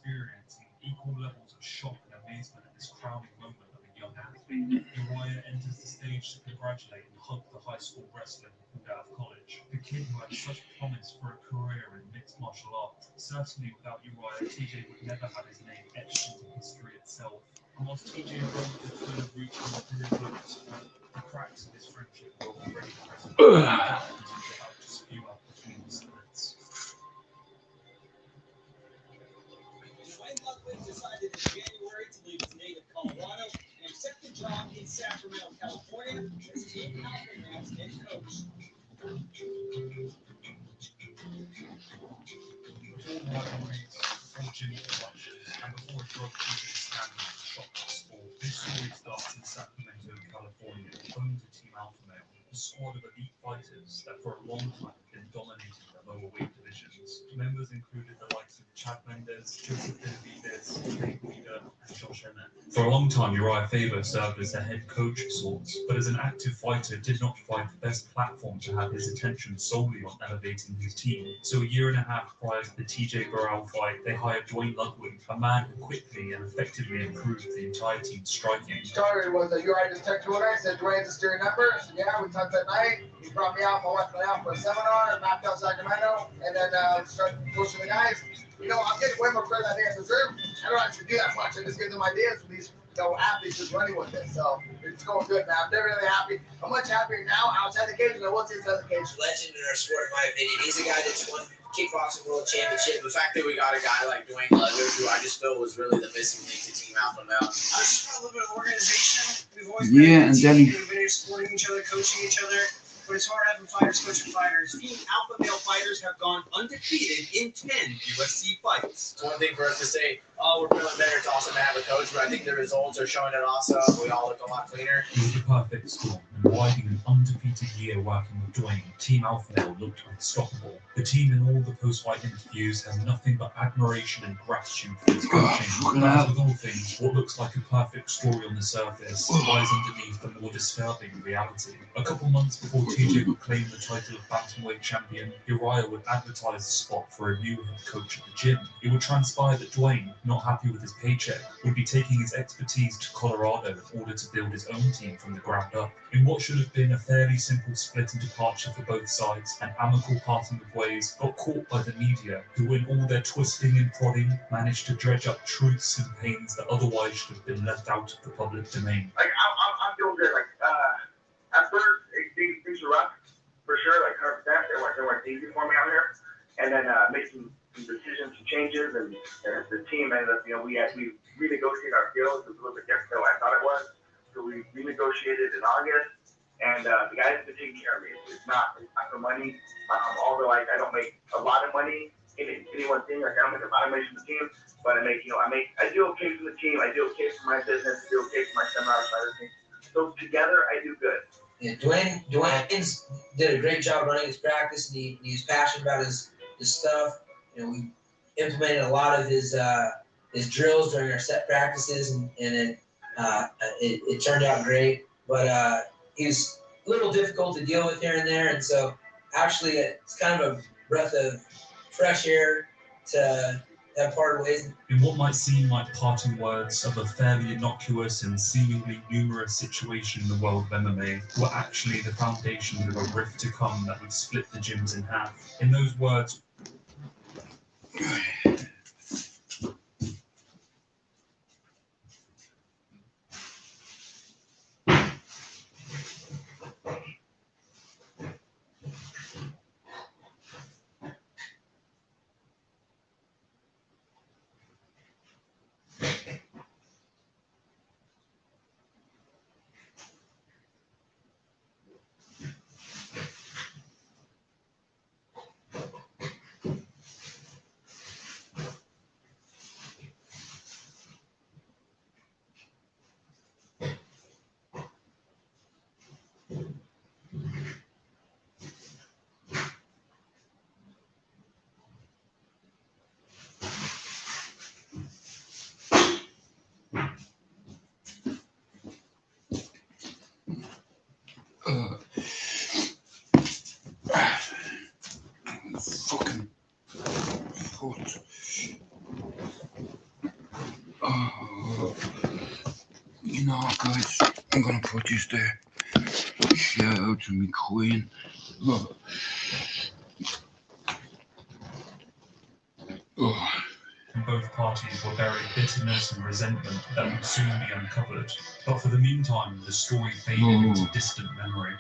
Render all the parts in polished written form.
experiencing equal levels of shock and amazement at this crowning moment of a young athlete. Uriah enters the stage to congratulate and hug the high school wrestler who pulled out of college. The kid who had such promise for a career in mixed martial arts. Certainly without Uriah, TJ would never have his name etched into history itself. And whilst TJ rode the full of reaching the career limits, the cracks of his friendship were already present. About to spew out between the splits. Dwayne Ludwig decided in January to leave his native Colorado and accept the job in Sacramento, California as Team Alpha Male's head coach. Before rivalries, before gym clashes, and before a drug using scandal that shocked the sport, this story starts in Sacramento, California, home to Team Alpha Male, a squad of elite fighters that for a long time have been dominating the lower weight divisions. Members included the likes of Chad Mendes, Joseph Benavidez, Nate Weeder, and Josh Emmett. For a long time, Uriah Faber served as the head coach of sorts, but as an active fighter, did not find the best platform to have his attention solely on elevating his team. So a year and a half prior to the TJ Burrell fight, they hired Dwayne Ludwig, a man who quickly and effectively improved the entire team's striking. Started was Uriah just texted me one night, said Dwayne's a steering number. So yeah, we talked that night. He brought me out, my wife and I out for a seminar in Mactown, Sacramento, and then started pushing the guys. You know, I'm getting way more credit than I deserve. I don't actually do that much. I just give them ideas for these athletes just running with it. So it's going good, man. I'm really happy. I'm much happier now outside the cage than I was inside the cage. Legend in our sport, in my opinion. He's a guy that's won kickboxing world championship. The fact that we got a guy like Dwayne Ludwig, who I just feel was really the missing link to Team Alpha Male. I just felt a little bit of organization. We've always been a team. We've been here supporting each other, coaching each other. But it's hard having fighters coaching fighters. Team Alpha Male fighters have gone undefeated in 10 UFC fights. It's one thing for us to say, oh, we're feeling better. It's awesome to have a coach, but I think the results are showing it also. We all look a lot cleaner. It was the perfect storm, and riding an undefeated year working with Dwayne, Team Alpha Male looked unstoppable. The team in all the post-fight interviews has nothing but admiration and gratitude for his coaching. But as with all things, what looks like a perfect story on the surface lies underneath the more disturbing reality. A couple months before TJ would claim the title of bantamweight champion, Uriah would advertise the spot for a new head coach at the gym. It would transpire that Dwayne, not happy with his paycheck, would be taking his expertise to Colorado in order to build his own team from the ground up. In what should have been a fairly simple split and departure for both sides, an amicable parting of ways got caught by the media, who in all their twisting and prodding managed to dredge up truths and pains that otherwise should have been left out of the public domain. Like I'm feeling good. Like at first things were rough for sure. Like 100%. They weren't easy for me out here. And then make some decisions, some changes, and the team ended up. We renegotiated our deals. It was a little bit different than what I thought it was. So we renegotiated in August, and the guys have been taking care of me. It's not for money. Although I don't make a lot of money in any one thing. Like I don't make a lot of money from the team, but I do okay from the team. I do okay for my business. I do okay for my seminar side of things. So together, I do good. Yeah, Dwayne did a great job running his practice, and he was passionate about his stuff. We implemented a lot of his drills during our set practices, and it turned out great. But he was a little difficult to deal with here and there, and so actually it's kind of a breath of fresh air to have parted ways. In what might seem like parting words of a fairly innocuous and seemingly numerous situation in the world of MMA, were actually the foundations of a rift to come that would split the gyms in half. In those words, fucking foot. You know what, guys? I'm gonna put this there. Shout out to me queen. Oh. Oh. And both parties were buried bitterness and resentment that would soon be uncovered. But for the meantime, the story faded into distant memory.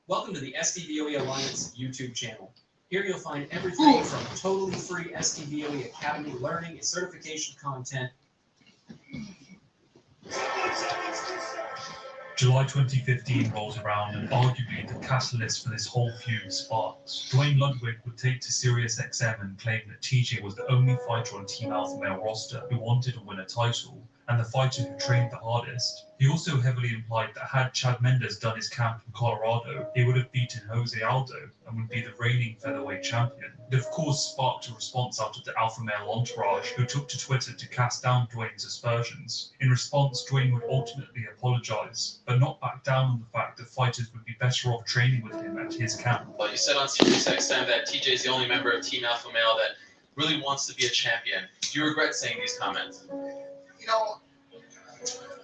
Welcome to the SDVOE Alliance YouTube channel. Here you'll find everything from totally free SDVOE Academy learning and certification content. July 2015 rolls around, and arguably the catalyst for this whole feud sparks. Dwayne Ludwig would take to SiriusXM and claim that TJ was the only fighter on Team Alpha Male roster who wanted to win a title, and the fighter who trained the hardest. He also heavily implied that had Chad Mendes done his camp in Colorado, he would have beaten Jose Aldo and would be the reigning featherweight champion. It of course sparked a response out of the Alpha Male entourage, who took to Twitter to cast down Dwayne's aspersions. In response, Dwayne would ultimately apologize, but not back down on the fact that fighters would be better off training with him at his camp. Well, you said on SiriusXM that TJ is the only member of Team Alpha Male that really wants to be a champion. Do you regret saying these comments? You know,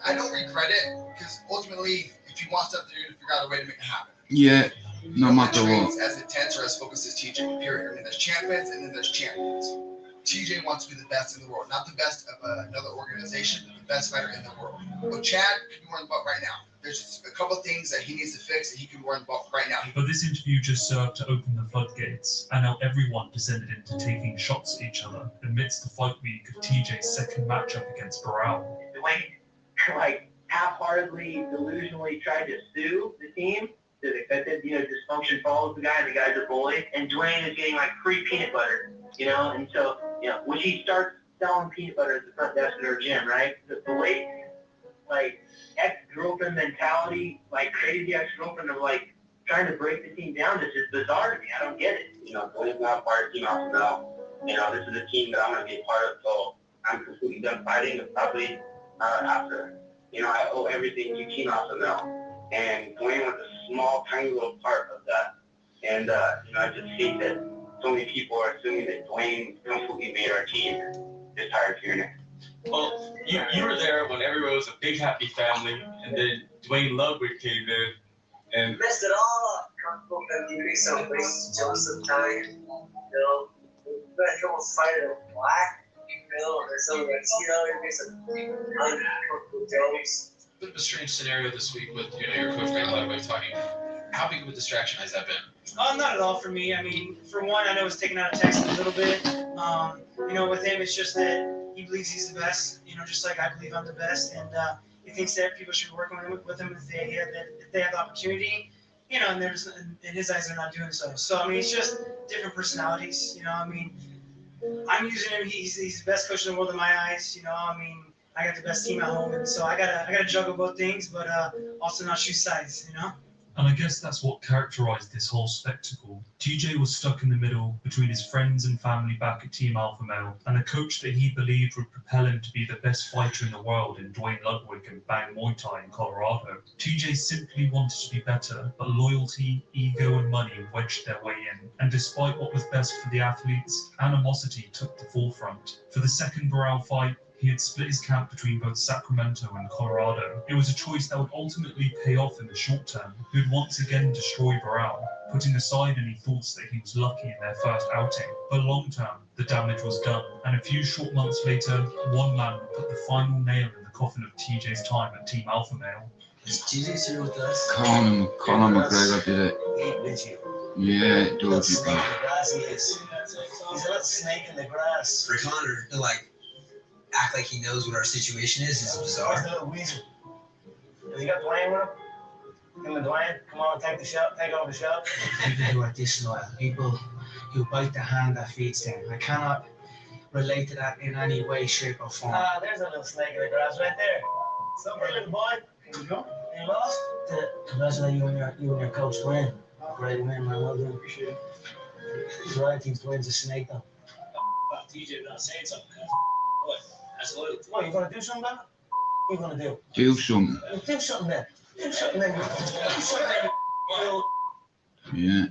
I don't regret it, because ultimately, if you want something, you're going to figure out a way to make it happen. Yeah, no matter trains what. as intense or as focused as TJ, period. I mean, there's champions and then there's champions. TJ wants to be the best in the world, not the best of another organization, but the best fighter in the world. But Chad can be wearing the belt right now. There's just a couple of things that he needs to fix that he can wear the belt right now. But this interview just served to open the floodgates, and now everyone descended into taking shots at each other amidst the fight week of TJ's second matchup against Barral. Dwayne, like, half-heartedly, delusionally tried to sue the team that said, dysfunction follows the guy, and the guy's a bully, and Dwayne is getting, like, free peanut butter, and so, when she starts selling peanut butter at the front desk at her gym, right, the late, like, ex-girlfriend mentality, like, crazy ex-girlfriend of, like, trying to break the team down is just bizarre to me. I don't get it. Dwayne's not part of Team Alpha Male. This is a team that I'm going to be a part of, so I'm completely done fighting, and probably after. I owe everything to Team Alpha Male. And Dwayne was a small, tiny little part of that. And, I just hate that so many people are assuming that Dwayne completely made our team. Just tired of hearing it. Well, you were there when everyone was a big, happy family, and then Dwayne Ludwig came in, and Messed it all up. Comfortable 53 something. Joseph Time. But he almost fighted a black or something like there'd be some uncomfortable jokes. a bit of a strange scenario this week with your coach Dwayne Ludwig talking. How big of a distraction has that been? Not at all for me. I mean, for one, I know it's taken out of text a little bit. With him, it's just that he believes he's the best. Just like I believe I'm the best, and he thinks that people should be working with him if they have the opportunity. And there's in his eyes they're not doing so. So I mean, it's just different personalities. I'm using him. He's the best coach in the world in my eyes. I got the best team at home, and so I gotta juggle both things, but also not choose sides. And I guess that's what characterized this whole spectacle. TJ was stuck in the middle between his friends and family back at Team Alpha Male and a coach that he believed would propel him to be the best fighter in the world in Dwayne Ludwig and Bang Muay Thai in Colorado. TJ simply wanted to be better, but loyalty, ego, and money wedged their way in. And despite what was best for the athletes, animosity took the forefront. For the second Barral fight, he had split his camp between both Sacramento and Colorado. It was a choice that would ultimately pay off in the short term. He would once again destroy Barral, putting aside any thoughts that he was lucky in their first outing. But long term, the damage was done, and a few short months later, one man would put the final nail in the coffin of TJ's time at Team Alpha Male. Is TJ here with us? Conor McGregor did it. Yeah, it does. He's a little snake in the grass. For Conor to act like he knows what our situation is bizarre. He's a little weasel. Has he got Dwayne with him? Him and Dwayne, come on, take over the show. People who are disloyal, people who bite the hand that feeds them. I cannot relate to that in any way, shape, or form. There's a little snake in the grass right there. Somewhere, little boy. Can you go? You lost? Congratulate you and your coach Dwayne. Great win, man. Well done. Appreciate it. He's right. I think Dwayne's a snake, though. TJ not saying something, man. What? That's loyalty. What, you gonna do something about it? What you gonna do? Do something. Do something then. Do something then. Do something then. Yeah.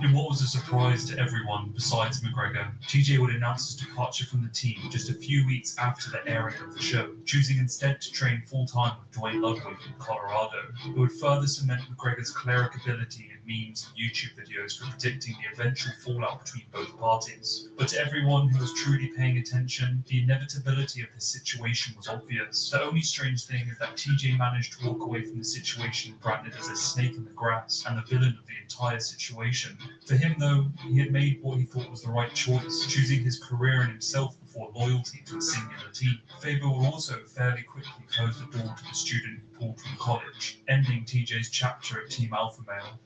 In what was a surprise to everyone besides McGregor, TJ would announce his departure from the team just a few weeks after the airing of the show, choosing instead to train full-time with Dwayne Ludwig in Colorado. It would further cement McGregor's cleric ability in memes and YouTube videos for predicting the eventual fallout between both parties. But to everyone who was truly paying attention, the inevitability of this situation was obvious. The only strange thing is that TJ managed to walk away from the situation branded as a snake in the grass and the villain of the entire situation. For him, though, he had made what he thought was the right choice, choosing his career and himself before loyalty to a singular team. Faber would also fairly quickly close the door to the student he pulled from college, ending TJ's chapter at Team Alpha Male.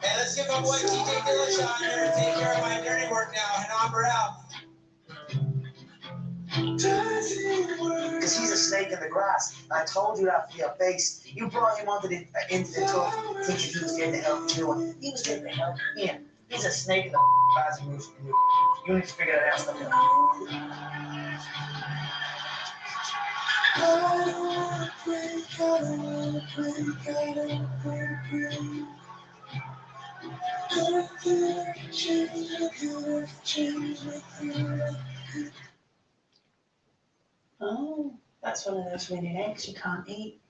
Hey, let's give my boy TJ Dillashaw here to take care of my dirty work now and knock her out. Because he's a snake in the grass. I told you that for your face. You brought him onto the into the tour thinking he was there to help you doing. He was there to help him. He's a snake in the grass. You need to figure that out. Oh, that's one of those winning eggs you can't eat.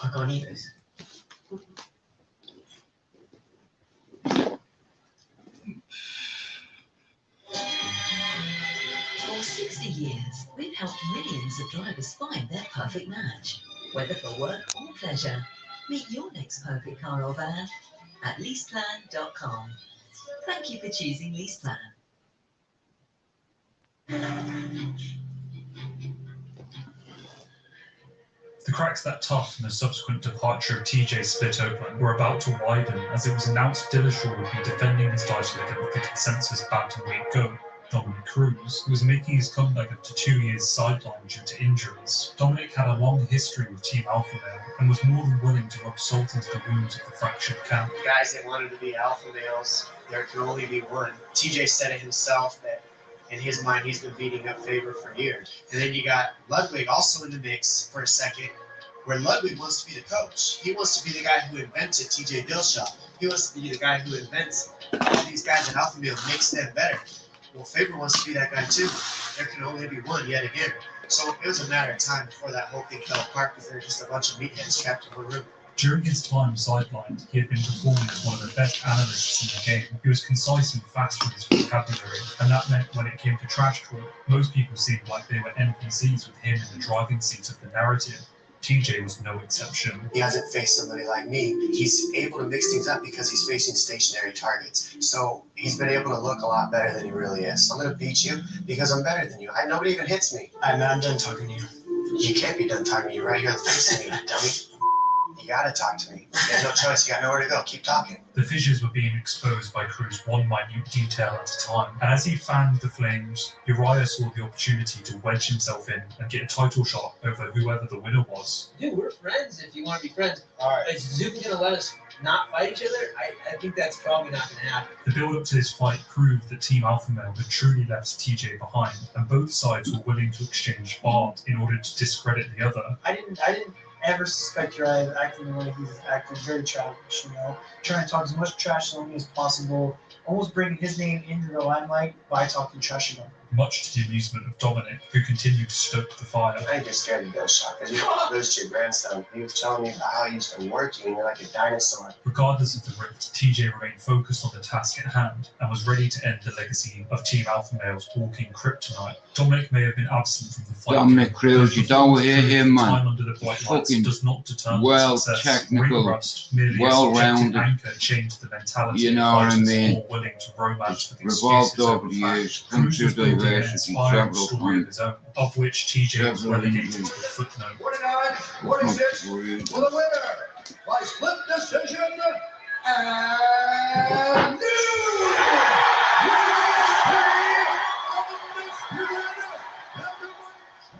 I can't eat this. For 60 years, we've helped millions of drivers find their perfect match, whether for work or pleasure. Meet your next perfect car or van at leaseplan.com. Thank you for choosing LeasePlan. The cracks that tough and the subsequent departure of TJ split open were about to widen as it was announced Dillashaw would be defending his title against the consensus bantamweight GOAT, Dominic Cruz, who was making his comeback after 2 years sidelined due to injuries. Dominic had a long history with Team Alpha Male and was more than willing to rub salt into the wounds of the fractured camp. Guys that wanted to be alpha males, there can only be one. TJ said it himself that in his mind he's been beating up Faber for years. And then you got Ludwig also in the mix for a second, where Ludwig wants to be the coach. He wants to be the guy who invented TJ Dillashaw. He wants to be the guy who invents all these guys at Alpha Male, makes them better. Well, Faber wants to be that guy too. There can only be one yet again. So it was a matter of time before that whole thing fell apart because they're just a bunch of meatheads trapped in one room. During his time sidelined, he had been performing as one of the best analysts in the game. He was concise and fast with his vocabulary, and that meant when it came to trash talk, most people seemed like they were NPCs with him in the driving seat of the narrative. TJ was no exception. He hasn't faced somebody like me. He's able to mix things up because he's facing stationary targets. So he's been able to look a lot better than he really is. I'm going to beat you because I'm better than you. Nobody even hits me. I'm done talking to you. You can't be done talking to you right here in the face of me, dummy. You gotta talk to me. You have no choice. You got nowhere to go. Keep talking. The fissures were being exposed by Cruz one minute detail at a time, and as he fanned the flames, Uriah saw the opportunity to wedge himself in and get a title shot over whoever the winner was. Dude, we're friends if you want to be friends. All right. Is Zoom gonna let us not fight each other? I think that's probably not gonna happen. The build-up to this fight proved that Team Alpha Male had truly left TJ behind, and both sides were willing to exchange barbs in order to discredit the other. I didn't ever suspect Uriah of acting the way he's acted, very childish, trying to talk as much trash on me as possible, almost bringing his name into the limelight by talking trash about him. Much to the amusement of Dominic, who continued to stoke the fire. I ain't just scared of Dillashaw because you don't lose to your grandson. He was telling me about how he's been working and you're like a dinosaur. Regardless of the rift, TJ remained focused on the task at hand and was ready to end the legacy of Team Alpha Male's walking kryptonite. Dominic may have been absent from the fight. Dominic Cruz, you don't hear him, man. Time under the bright lights does not determine well success. technical, Ring rust, merely well a subjective rounded. anchor changed the mentality You of know what I fighters mean? more willing to romance with Revolved excuses over the fact. years, come Cruz to was building an diversity inspiring several story of times. his own, of which TJ was Several relegated to times. a footnote. 46 for the winner by split decision and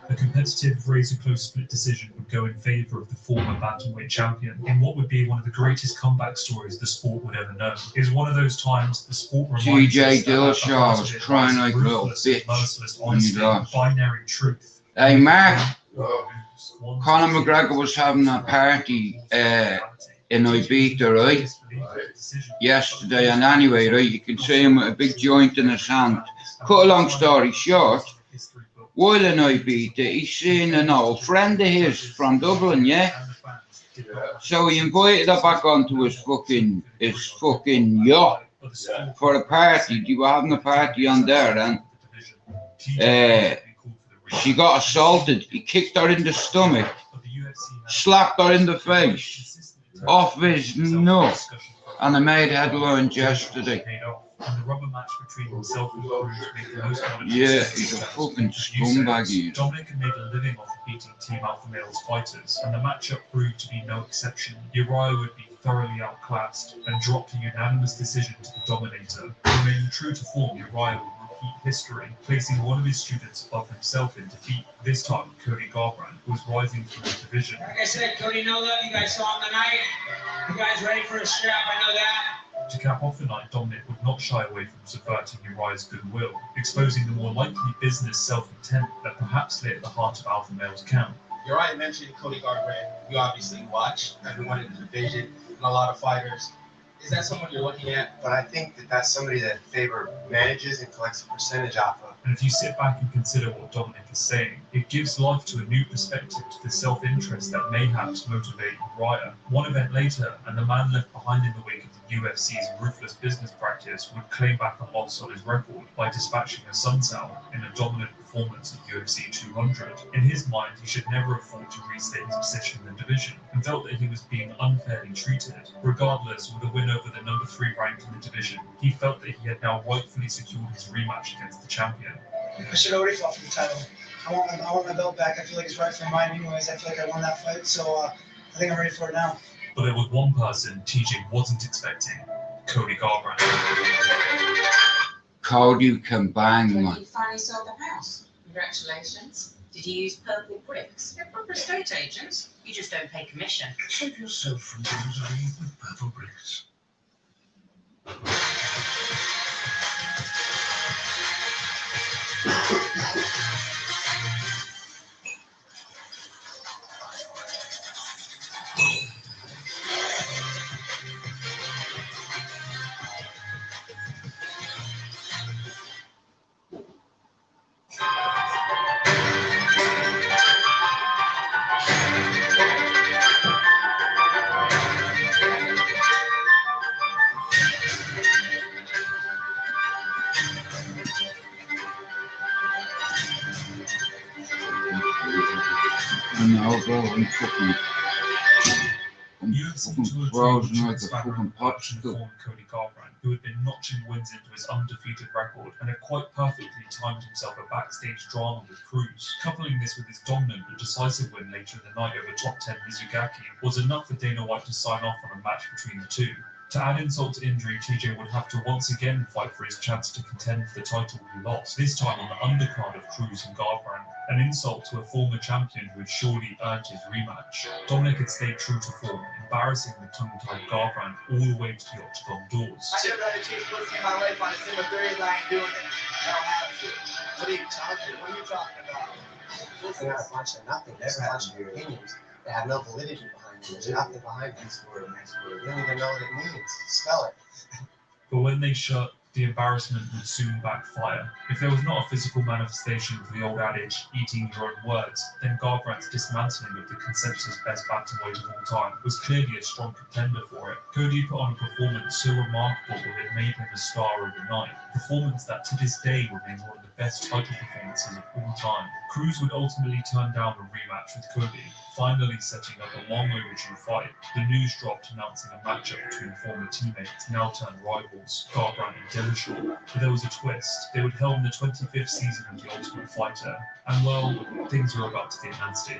The competitive competitive, razor-close split decision would go in favour of the former bantamweight champion in what would be one of the greatest comeback stories the sport would ever know. It was one of those times the sport reminds us TJ that at the heart Dillashaw of was it crying lies like a little ruthless and bitch merciless when he honesty, lost. binary truth. Hey, Mark. Conor McGregor was having a party in Ibiza, right? Yesterday, and anyway, right, you can see him with a big joint in his hand. Cut a long story short, while in Ibiza, he's seeing an old friend of his from Dublin, yeah? So he invited her back onto his fucking yacht for a party. They were having a party on there, and she got assaulted. He kicked her in the stomach, slapped her in the face, off his nut, and I made headlines yesterday. And the rubber match between himself and Cruz made the most out of it. Yeah, he's a fucking scumbag, he is. Dominic had made a living off of beating Team Alpha Male's fighters, and the matchup proved to be no exception. Uriah would be thoroughly outclassed and dropped a unanimous decision to the Dominator. Remaining true to form, Uriah would repeat history, placing one of his students above himself in defeat. This time, Cody Garbrandt was rising through the division. Like I said, Cody, no love. You guys saw him tonight. You guys ready for a scrap? I know that. To cap off the night, Dominic would not shy away from subverting Uriah's goodwill, exposing the more likely business self-intent that perhaps lay at the heart of Alpha Male's camp. Uriah mentioned Cody Garbrandt. You obviously watch everyone in the division and a lot of fighters. Is that someone you're looking at? But I think that that's somebody that Faber manages and collects a percentage off of. And if you sit back and consider what Dominic is saying, it gives life to a new perspective to the self-interest that mayhaps motivate Uriah. One event later, and the man left behind in the wake of the UFC's ruthless business practice would claim back a loss on his record by dispatching a Sun Cell in a dominant performance at UFC 200. In his mind, he should never have fought to restate his position in the division, and felt that he was being unfairly treated. Regardless, with a win over the number 3 ranked in the division, he felt that he had now rightfully secured his rematch against the champion. I should already fought for the title. I want my belt back. I feel like it's right for mine anyways. I feel like I won that fight, so I think I'm ready for it now. But there was one person TJ wasn't expecting, Cody Garbrandt. Cody can bang, man. You finally sold the house. Congratulations. Did you use purple bricks? They're proper estate agents. You just don't pay commission. Save yourself from misery with purple bricks. And I'll go and fucking frozen like a fucking popsicle. Cody Garbrandt, who had been notching wins into his undefeated record and had quite perfectly timed himself a backstage drama with Cruz. Coupling this with his dominant but decisive win later in the night over top 10 Mizugaki was enough for Dana White to sign off on a match between the two. To add insult to injury, TJ would have to once again fight for his chance to contend for the title he lost, this time on the undercard of Cruz and Garbrandt, an insult to a former champion who had surely earned his rematch. Dominic had stayed true to form, embarrassing the tongue-tied Garbrandt all the way to the octagon doors. I should have achieved pussy in my life on a single 3 and I ain't doing it. I don't have to. What are you talking about? They're not a bunch of nothing. They're a bunch of opinions that have no validity behind them. There's nothing behind them. Next word. You don't even know what it means. Spell it. But when they shut, the embarrassment would soon backfire. If there was not a physical manifestation for the old adage, eating your own words, then Garbrandt's dismantling of the consensus best bantamweight of all time was clearly a strong contender for it. Cody put on a performance so remarkable that it made him a star overnight. A performance that to this day remains one of the best title performances of all time. Cruz would ultimately turn down a rematch with Cody, finally setting up a long overdue fight. The news dropped announcing a matchup between former teammates, now turned rivals, Garbrandt and Dillashaw. But there was a twist. They would helm the 25th season of The Ultimate Fighter, and well, things were about to get nasty.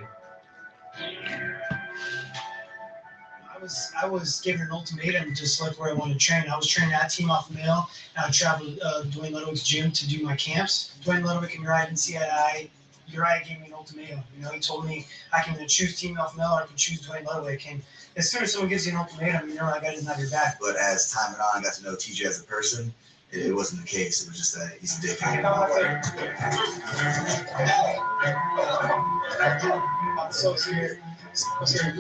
I was given an ultimatum to select where I wanted to train. I was training at Team Alpha Male, and I traveled Dwayne Ludwig's gym to do my camps. Dwayne Ludwig and Uriah didn't see eye to eye. Uriah gave me an ultimatum. You know, he told me I can either choose Team Alpha Male or I can choose Dwayne Ludwig. And as soon as someone gives you an ultimatum, you know that guy doesn't have your back. But as time went on, I got to know TJ as a person. It wasn't the case. It was just that he's a dick. I'm so scared. I'm scared.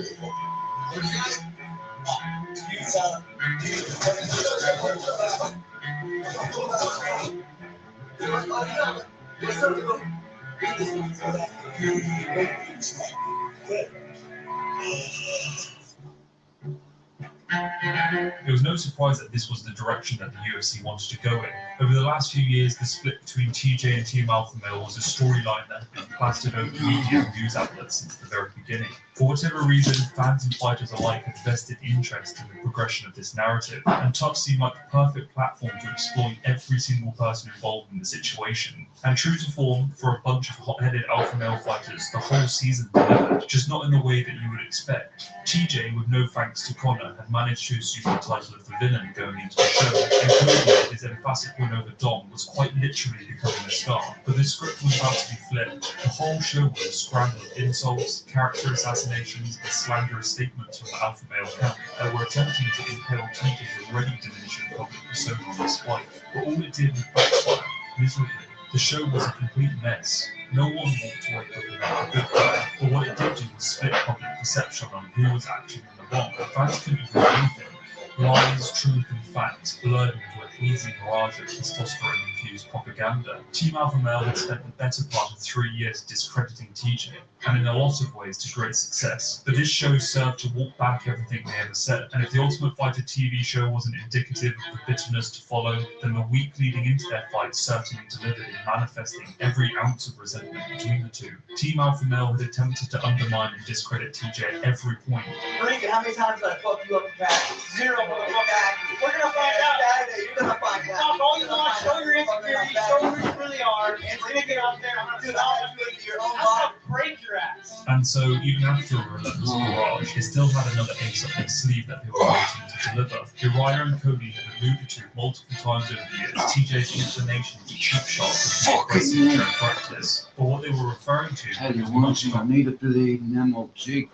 It was no surprise that this was the direction that the UFC wanted to go in. Over the last few years, the split between TJ and Team Alpha Male was a storyline that had been plastered over media and news outlets since the very beginning. For whatever reason, fans and fighters alike had vested interest in the progression of this narrative, and TUF seemed like the perfect platform to exploit every single person involved in the situation. And true to form, for a bunch of hot-headed alpha male fighters, the whole season delivered, just not in the way that you would expect. TJ, with no thanks to Conor, had managed to assume the title of the villain going into the show, and Cody, his emphatic win over Dom, was quite literally becoming a star. But the script was about to be flipped. The whole show was a scramble of insults, character assassinations, and slanderous statements from the alpha male camp that were attempting to impale TJ's already diminishing public persona on display. But all it did was backfire miserably. The show was a complete mess. No one walked away looking like a good guy, but what it did do was split public perception on who was actually in the wrong. The fans couldn't do anything. Lies, truth, and facts blurred into a hazy mirage of testosterone-infused propaganda. Team Alpha Male had spent the better part of 3 years discrediting TJ, and in a lot of ways to great success. But this show served to walk back everything they ever said, and if the Ultimate Fighter TV show wasn't indicative of the bitterness to follow, then the week leading into their fight certainly delivered in manifesting every ounce of resentment between the two. Team Alpha Male had attempted to undermine and discredit TJ at every point. Lincoln, how many times did I fuck you up in practice? 0. Exactly. We're gonna find out. You're gonna find out. Talk all you want, show your insecurity, show who you really are, and we're gonna get out there. I'm gonna do your own body. Break your ass. And so, even after a relentless barrage, they still had another ace up their sleeve that they were waiting to deliver. Uriah and Cody had alluded to multiple times over the years TJ's inclination to cheap shots and aggressive practice. But what they were referring to Tell you one thing, I need a bleeding MOT.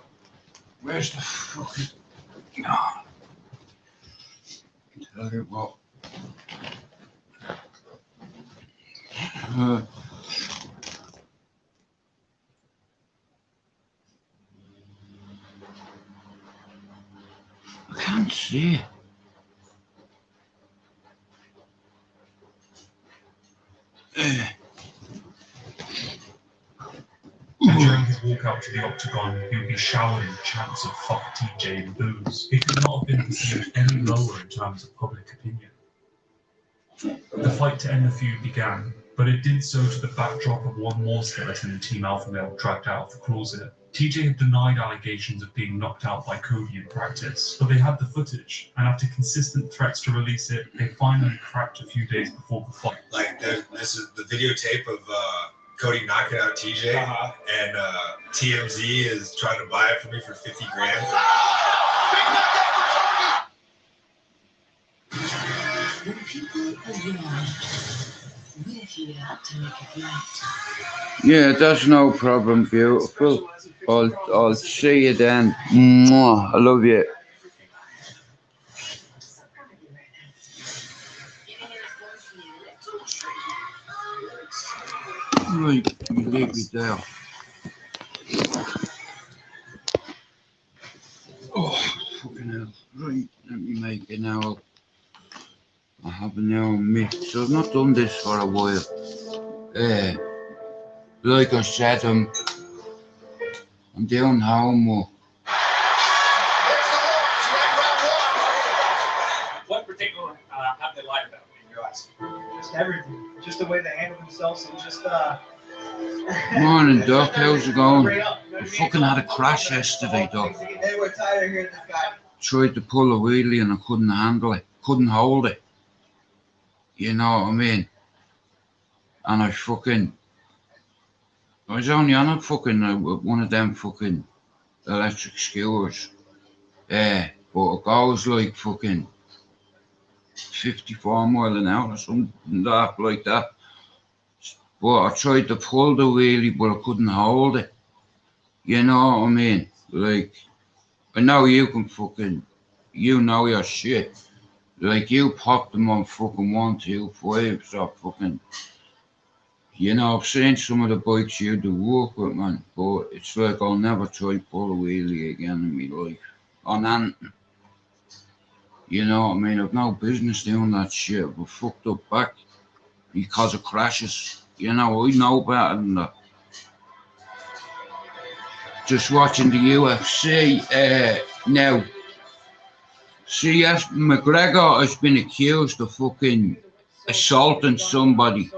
Where's the fucking... Oh. Tell you what. I can't see it. And during his walk out to the octagon, he would be showered in chants of fuck TJ and booze. He could not have been perceived any lower in terms of public opinion. The fight to end the feud began, but it did so to the backdrop of one more skeleton Team Alpha Male dragged out of the closet. TJ had denied allegations of being knocked out by Cody in practice, but they had the footage, and after consistent threats to release it, they finally cracked a few days before the fight. Like, this is the videotape of Cody knocking out TJ, and TMZ is trying to buy it for me for 50 grand. When people are young, we're here to make it right. Yeah, that's no problem, beautiful. I'll see you then. Mwah, I love you. Right, you leave me there. Oh, fucking hell. Right, let me make it now. I have an hour mix. So I've not done this for a while. Like I said, I'm down home. What particular have they lied about in your eyes? Just everything. Just the way they handle themselves and just Morning, Doc. How's it going? I fucking had a crash yesterday, Doc. Hey, we're tired of hearing this guy. Tried to pull a wheelie and I couldn't handle it. Couldn't hold it. You know what I mean? And I was only on a fucking one of them fucking electric scooters. But it goes like fucking 54 miles an hour or something like that. But I tried to pull the wheelie, but I couldn't hold it. You know what I mean? Like, I know you can fucking, you know your shit. Like, you popped them on fucking 1, 2, 5, so fucking, you know, I've seen some of the bikes you do work with, man, but it's like I'll never try to pull a wheelie again in my life. On anything. You know what I mean? I've no business doing that shit. I've fucked up back because of crashes. You know, I know better than that. Just watching the UFC now. C.S. McGregor has been accused of fucking assaulting somebody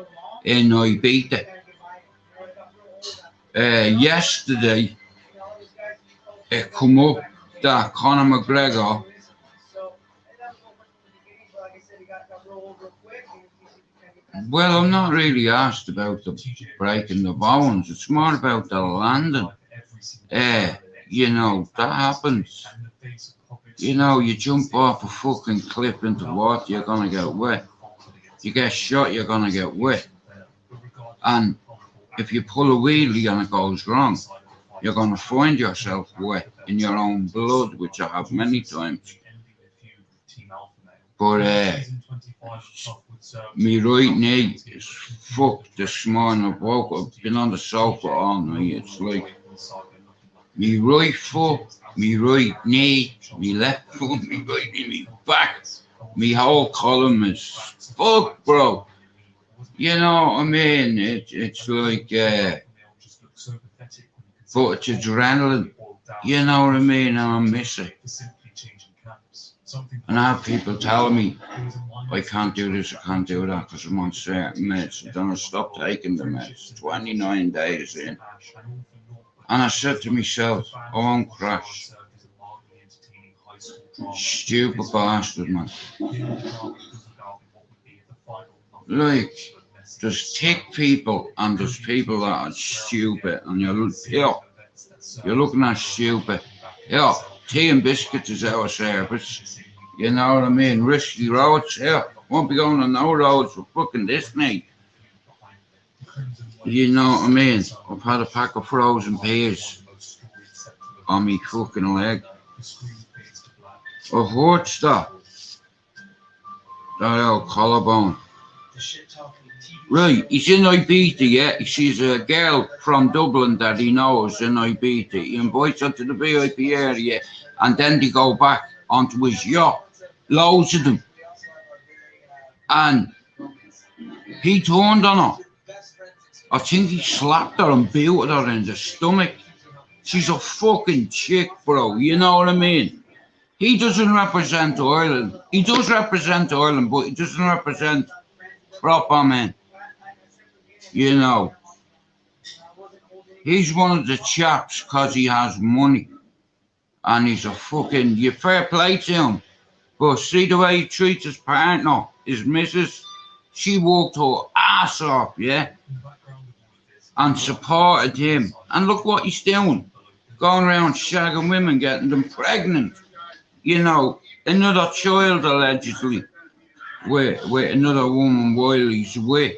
in Ibiza. Yesterday, it come up that Conor McGregor well, I'm not really asked about the breaking the bones. It's more about the landing. You know, that happens. You know, you jump off a fucking cliff into water, you're gonna get wet. You get shot, you're gonna get wet. And if you pull a wheelie and it goes wrong, you're gonna find yourself wet in your own blood, which I have many times. But me right knee is fucked this morning. I've been on the sofa all night. It's like me right foot, me right knee, me left foot, me right knee, me back, me whole column is fucked, bro. You know what I mean? It's like, but it's adrenaline. You know what I mean? And I miss it. And I have people telling me, I can't do this, I can't do that because I'm on certain meds. Then I stopped taking the meds 29 days in. And I said to myself, I won't crash. Stupid bastard, man. Like, there's thick people and there's people that are stupid. And you're looking at stupid. Yeah, tea and biscuits is our service. You know what I mean? Risky roads. Yeah, won't be going on no roads for fucking Disney. You know what I mean? I've had a pack of frozen peas on me fucking leg. I hurts that. That old collarbone. Right, he's in Ibiza, yeah. He sees a girl from Dublin that he knows in Ibiza. He invites her to the VIP area and then they go back onto his yacht. Loads of them. And he turned on her. I think he slapped her and beat her in the stomach. She's a fucking chick, bro. You know what I mean? He doesn't represent Ireland. He does represent Ireland, but he doesn't represent proper men. You know. He's one of the chaps because he has money. And he's a fucking, you fair play to him. But see the way he treats his partner, his missus. She worked her ass off, yeah? And supported him. And look what he's doing. Going around shagging women, getting them pregnant. You know, another child allegedly with another woman while he's with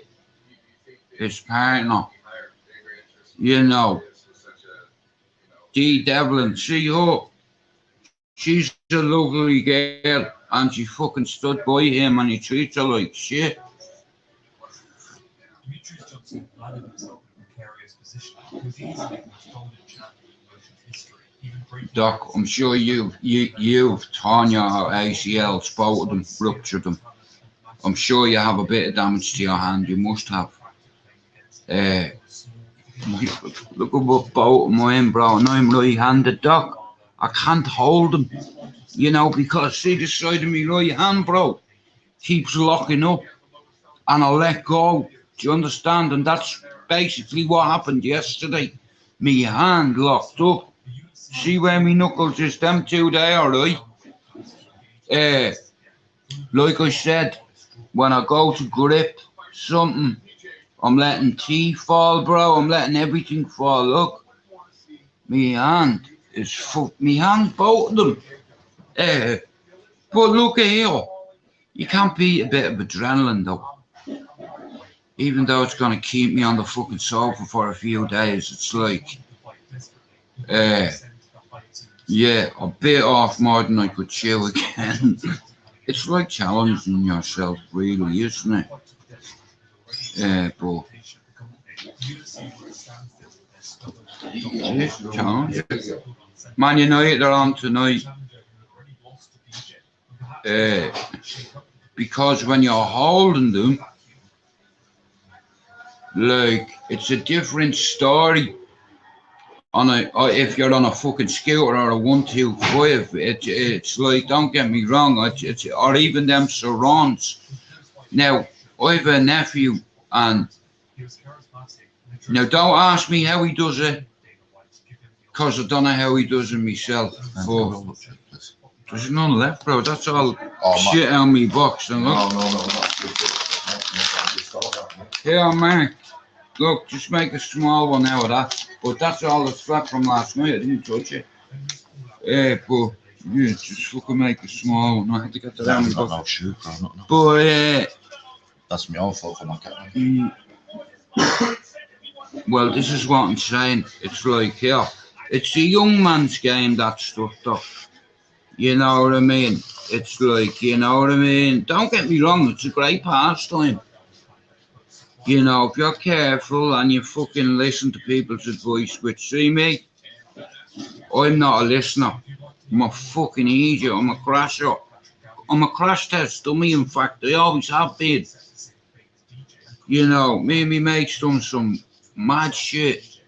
his partner. You know. Dee Devlin, see her? She's a lovely girl and she fucking stood by him and he treats her like shit. Doc, I'm sure you've torn your ACLs, both of them, ruptured them. I'm sure you have a bit of damage to your hand, you must have. Look at what both of mine, bro, and I'm right-handed, Doc. I can't hold them, you know, because see the side of me right hand, bro, keeps locking up and I let go. Do you understand? And that's basically what happened yesterday. Me hand locked up. See where me knuckles is, them two there, right? Like I said, when I go to grip something, I'm letting teeth fall, bro. I'm letting everything fall. Look, me hand is fucked. Me hand, both of them. But look at here. You can't beat a bit of adrenaline, though. even though it's gonna keep me on the fucking sofa for a few days, it's like, yeah, a bit off more than I could chew again. It's like challenging yourself, really, isn't it? But it is a challenge. Man United are on tonight. Because when you're holding them, like, it's a different story. If you're on a fucking scooter or a 125, it's like, don't get me wrong, or even them surrounds. Now, I have a nephew, and now don't ask me how he does it, because I don't know how he does it myself. But there's none left, bro. That's all shit on me box. And look. Here, Mark. Look, just make a small one out of that. But that's all that's left from last night. I didn't touch it. But yeah, just fucking make a small one. I had to get that out of my box. But that's my own fault for my cat. Well, this is what I'm saying. It's like, yeah, it's a young man's game, that stuff, though. You know what I mean? It's like, you know what I mean? Don't get me wrong, it's a great pastime. You know, if you're careful and you fucking listen to people's advice, which, see me, I'm not a listener. I'm a fucking idiot. I'm a crasher. I'm a crash test dummy, in fact. I always have been. You know, me and my mates done some mad shit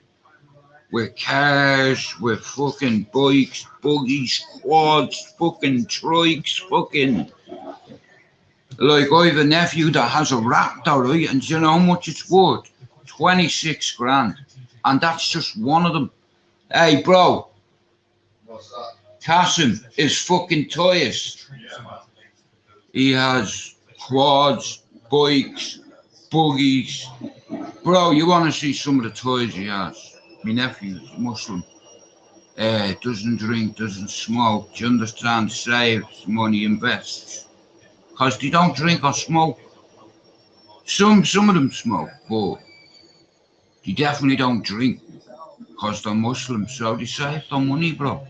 with cars, with fucking bikes, buggies, quads, fucking trikes, fucking... Like, I have a nephew that has a Raptor, right? And do you know how much it's worth? 26 grand. And that's just one of them. Hey, bro. What's that? Kasim is fucking toys. He has quads, bikes, buggies. Bro, you want to see some of the toys he has? My nephew's Muslim. Doesn't drink, doesn't smoke. Do you understand? Saves money, invests. Because they don't drink or smoke. Some of them smoke, but they definitely don't drink. Because they're Muslims, so they save their money, bro.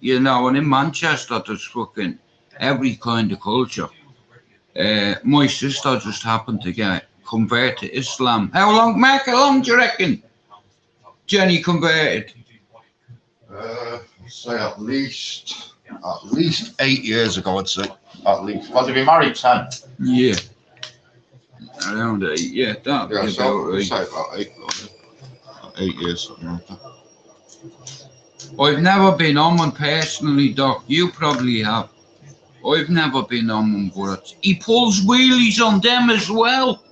You know, and in Manchester, there's fucking every kind of culture. My sister just happened to convert to Islam. How long, Mark, how long do you reckon Jenny converted? Say at least 8 years ago, I'd say. At least. Well, they've been married 10. Yeah. Around 8, yeah, that'd be about right. Say about 8 years, something like that. I've never been on one personally, Doc. You probably have. I've never been on one, but he pulls wheelies on them as well.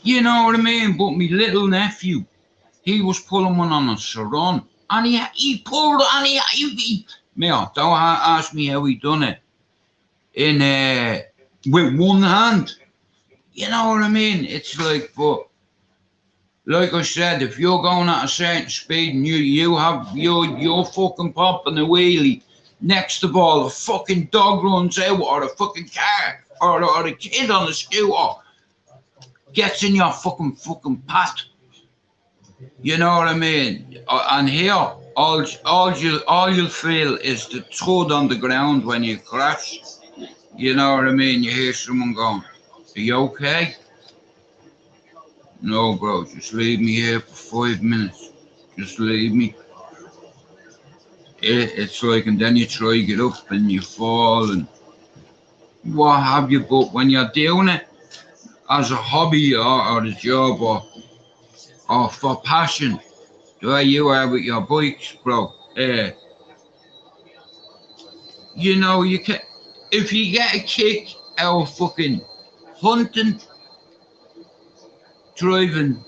You know what I mean? But my little nephew, he was pulling one on a Saron, and he pulled, and he don't ask me how he done it. With one hand. You know what I mean? It's like, but like I said, if you're going at a certain speed and you're fucking popping a wheelie, next of all, a fucking dog runs out, or a fucking car, or a kid on a scooter gets in your fucking pat. You know what I mean? And here, all you'll feel is the thud on the ground when you crash. You know what I mean? You hear someone going, "Are you okay?" No, bro, just leave me here for 5 minutes. Just leave me. It's like, and then you try to get up and you fall and what have you. But when you're doing it as a hobby or a job or for passion, the way you are with your bikes, bro, you know, you can. If you get a kick out of fucking hunting, driving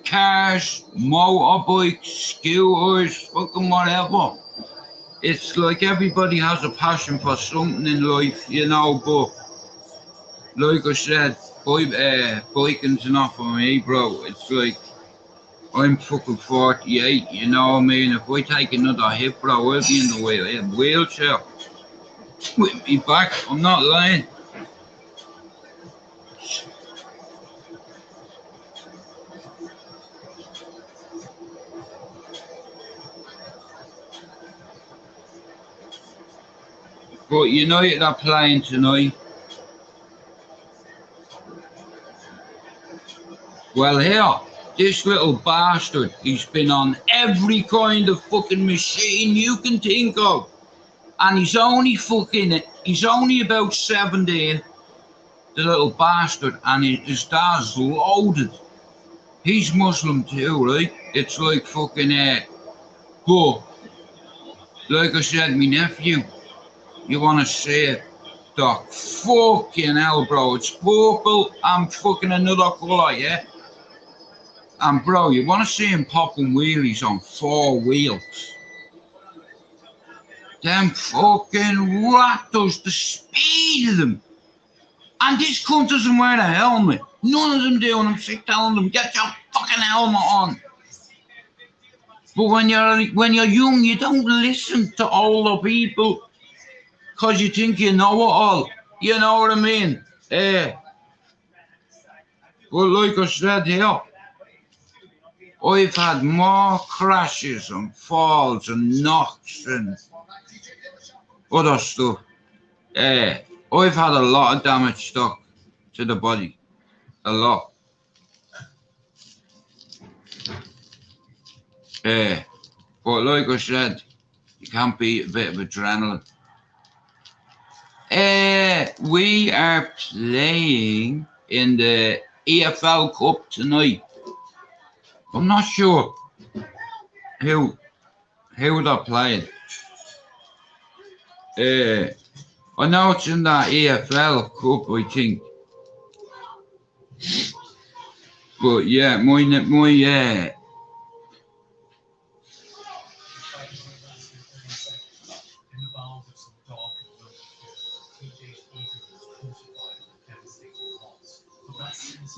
cars, motorbikes, scooters, fucking whatever, it's like everybody has a passion for something in life, you know, but like I said, biking's not for me, bro. It's like, I'm fucking 48, you know what I mean? If I take another hit, bro, I'll be in the wheelchair. With me back, I'm not lying. But United are playing tonight. Well, here, this little bastard, he's been on every kind of fucking machine you can think of. And he's only about 17, the little bastard, and his dad's loaded. He's Muslim too, right? It's like fucking, but, like I said, my nephew, you want to see it? Doc, fucking hell, bro, it's purple and fucking another colour, yeah? And bro, you want to see him popping wheelies on 4 wheels. Them fucking raptors, the speed of them. And this cunt doesn't wear a helmet. None of them do, and I'm sick telling them, get your fucking helmet on. But when you're young, you don't listen to older people because you think you know it all. You know what I mean? But like I said here, I've had more crashes and falls and knocks and other stuff. I've had a lot of damage stuck to the body. A lot. But like I said, you can't beat a bit of adrenaline. We are playing in the EFL Cup tonight. I'm not sure who they're playing. I know it's in that EFL Cup, I think. But yeah, my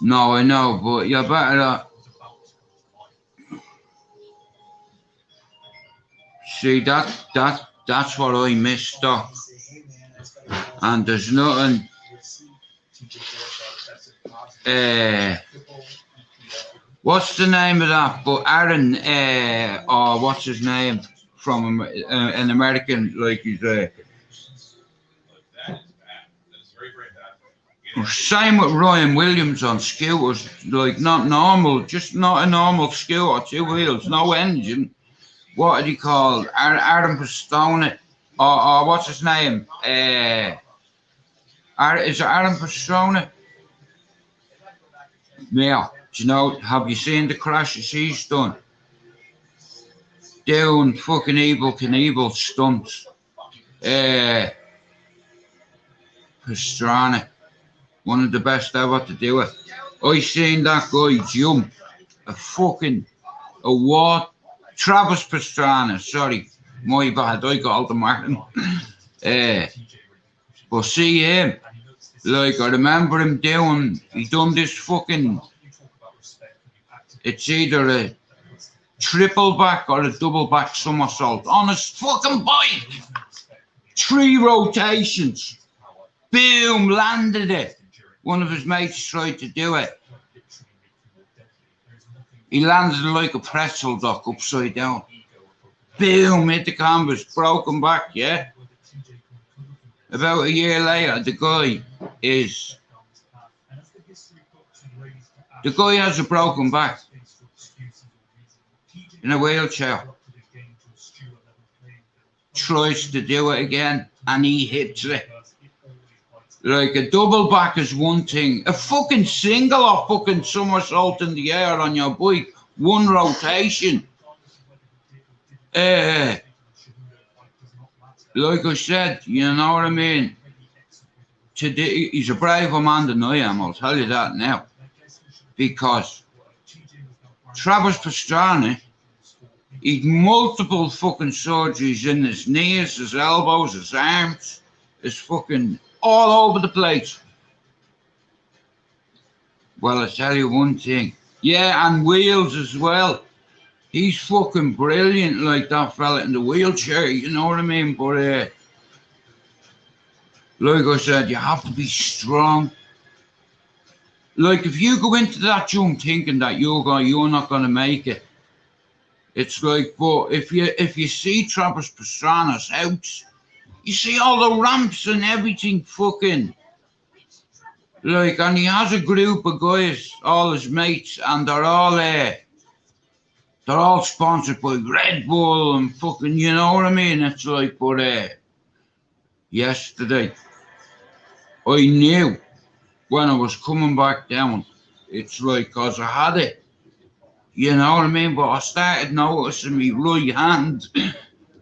no, I know, but you're better see that's what I missed up. And there's nothing what's the name of that? But Aaron or what's his name from an American, like he's same with Ryan Williams on scooters, like not normal, just not a normal scooter, 2 wheels, no engine. What are they called? Aaron Pastone, or what's his name? Is it Aaron Pastone? Yeah, do you know, have you seen the crashes he's done? Doing fucking Evel Knievel stunts. Pastrana, one of the best ever to do it. I seen that guy jump a what? Travis Pastrana, sorry, my bad, I called him Martin. But see him, like I remember him he done this fucking, it's either a triple back or a double back somersault on his fucking bike. 3 rotations, boom, landed it. One of his mates tried to do it. He landed like a pretzel duck upside down. Boom, hit the canvas, broken back, yeah? About a year later, the guy has a broken back in a wheelchair. Tries to do it again and he hits it. Like a double back is one thing. A fucking single or fucking somersault in the air on your bike, 1 rotation. Like I said, you know what I mean? Today, he's a braver man than I am, I'll tell you that now. Because Travis Pastrana, he'd multiple fucking surgeries in his knees, his elbows, his arms, his fucking all over the place. Well, I tell you one thing. Yeah, and wheels as well. He's fucking brilliant, like that fella in the wheelchair, you know what I mean? But like I said, you have to be strong. Like if you go into that jump thinking that you're not gonna make it, it's like, but if you see Travis Pastrana's house, you see all the ramps and everything fucking. Like, and he has a group of guys, all his mates, and they're all sponsored by Red Bull and fucking, you know what I mean? It's like, but yesterday, I knew when I was coming back down, it's like, cause I had it, you know what I mean? But I started noticing my right hand,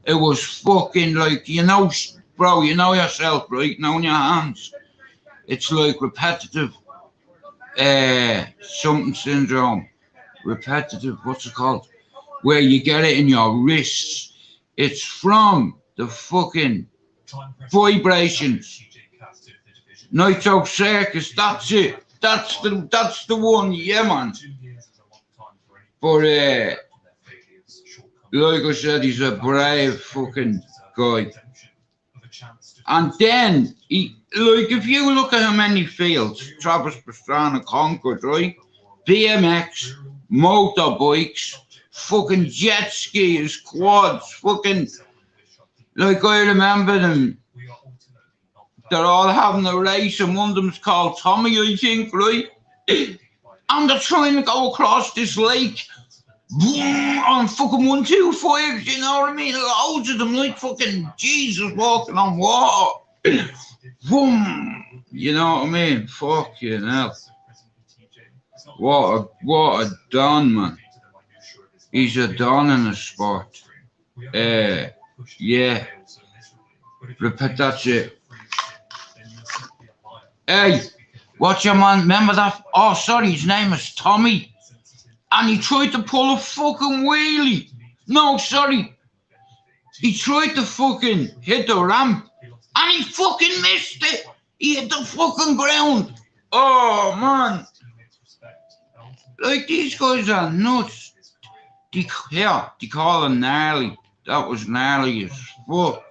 it was fucking like, you know, bro, you know yourself, right? Knowing your hands. It's like repetitive, something syndrome, repetitive, what's it called? Where you get it in your wrists. It's from the fucking vibrations. Nitro Circus, that's it. That's the one, yeah, man. But like I said, he's a brave fucking guy. And then he, like, if you look at how many fields Travis Pastrana conquered, right? BMX, motorbikes, fucking jet skis, quads, fucking, like, I remember them. They're all having a race, and one of them's called Tommy, I think, right? And they're trying to go across this lake on fucking 125s, you know what I mean? Loads of them, like fucking Jesus walking on water. Boom, you know what I mean? Fucking hell. What a don, man. He's a don in the sport. Yeah. Repeat, that's it. Hey, what's your man? Remember that? Oh, sorry, his name is Tommy. And he tried to pull a fucking wheelie. No, sorry. He tried to fucking hit the ramp. And he fucking missed it. He hit the fucking ground. Oh, man. Like, these guys are nuts. They call him gnarly. That was gnarly as fuck.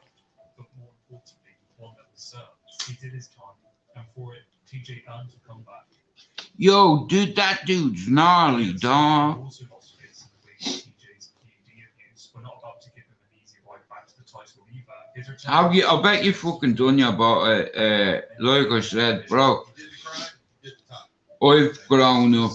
He did his time, and for it, TJ earned to come back. Yo, dude, that dude's gnarly, dog. Have you? I bet you fucking done you about it. Like I said, bro, I've grown up,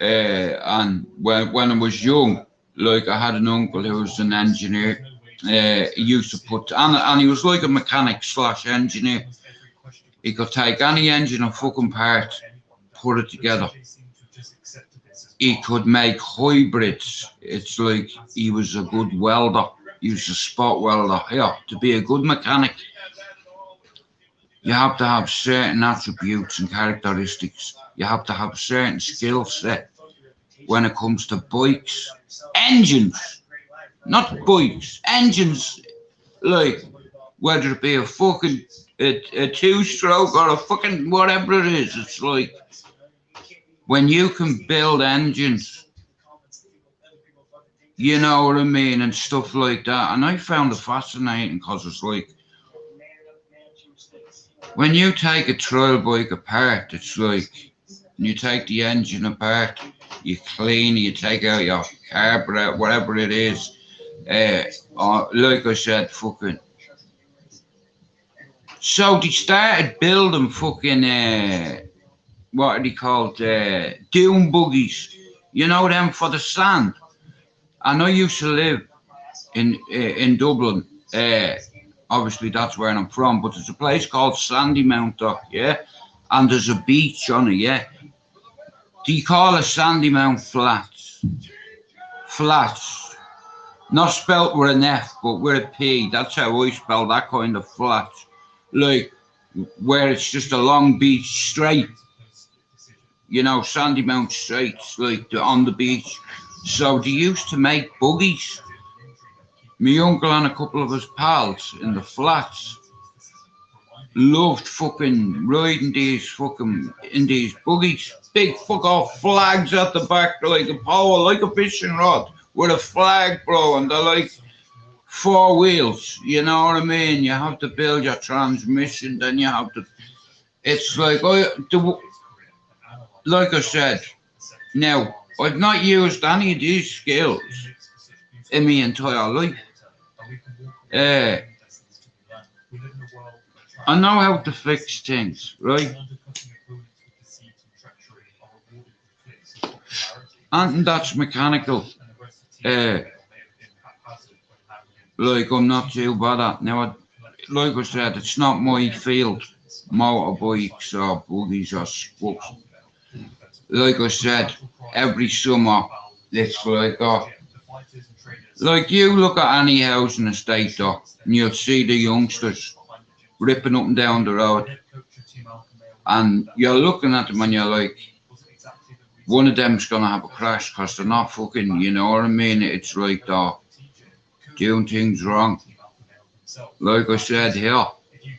and when I was young, like, I had an uncle who was an engineer. He used to put, and he was like a mechanic / engineer. He could take any engine or fucking part, put it together. He could make hybrids. It's like he was a good welder. He was a spot welder. Yeah, to be a good mechanic, you have to have certain attributes and characteristics. You have to have a certain skill set when it comes to bikes. Engines, not bikes, engines, like, whether it be a fucking a two-stroke or a fucking whatever it is. It's like, when you can build engines, you know what I mean, and stuff like that. And I found it fascinating, because it's like, when you take a trail bike apart, it's like, you take the engine apart, you clean it, you take out your carburetor, whatever it is. Like I said, fucking. So they started building fucking, what are they called? Dune buggies. You know them for the sand. And I used to live in Dublin. Obviously, that's where I'm from. But there's a place called Sandymount, yeah? And there's a beach on it, yeah? They call it Sandymount Flats. Flats. Not spelt with an F, but with a P. That's how I spell that kind of flats. Like, where it's just a long beach straight. You know, Sandymount Straits, like, on the beach. So they used to make buggies. My uncle and a couple of his pals in the flats loved fucking riding these fucking in these buggies. Big fuck off flags at the back, like a pole, like a fishing rod with a flag, bro, and they're like 4 wheels. You know what I mean? You have to build your transmission, then you have to. It's like like I said. Now, I've not used any of these skills in my entire life. We live in a world where I know how to fix things, right? undercutting opponents with deceit and treachery are rewarded with clicks and popularity. And that's mechanical. An aggressive team may have been haphazard when handling Like, I'm not too bad at now. Like I said, it's not my field. Motorbikes or buggies or spooks. Like I said, every summer it's like that. Like you look at any housing estate though, and you'll see the youngsters ripping up and down the road, and you're looking at them and you're like, one of them's gonna have a crash because they're not fucking, you know what I mean? It's like they're doing things wrong. Like I said here,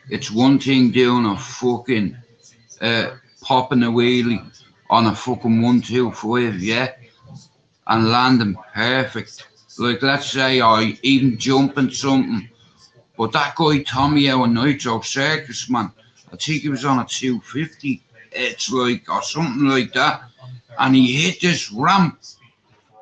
it's one thing doing a fucking popping a wheelie on a fucking 125, yeah, and landing perfect. Like let's say I even jumping something, but that guy Tommy out of Nitro Circus, man, I think he was on a 250. It's like or something like that, and he hit this ramp,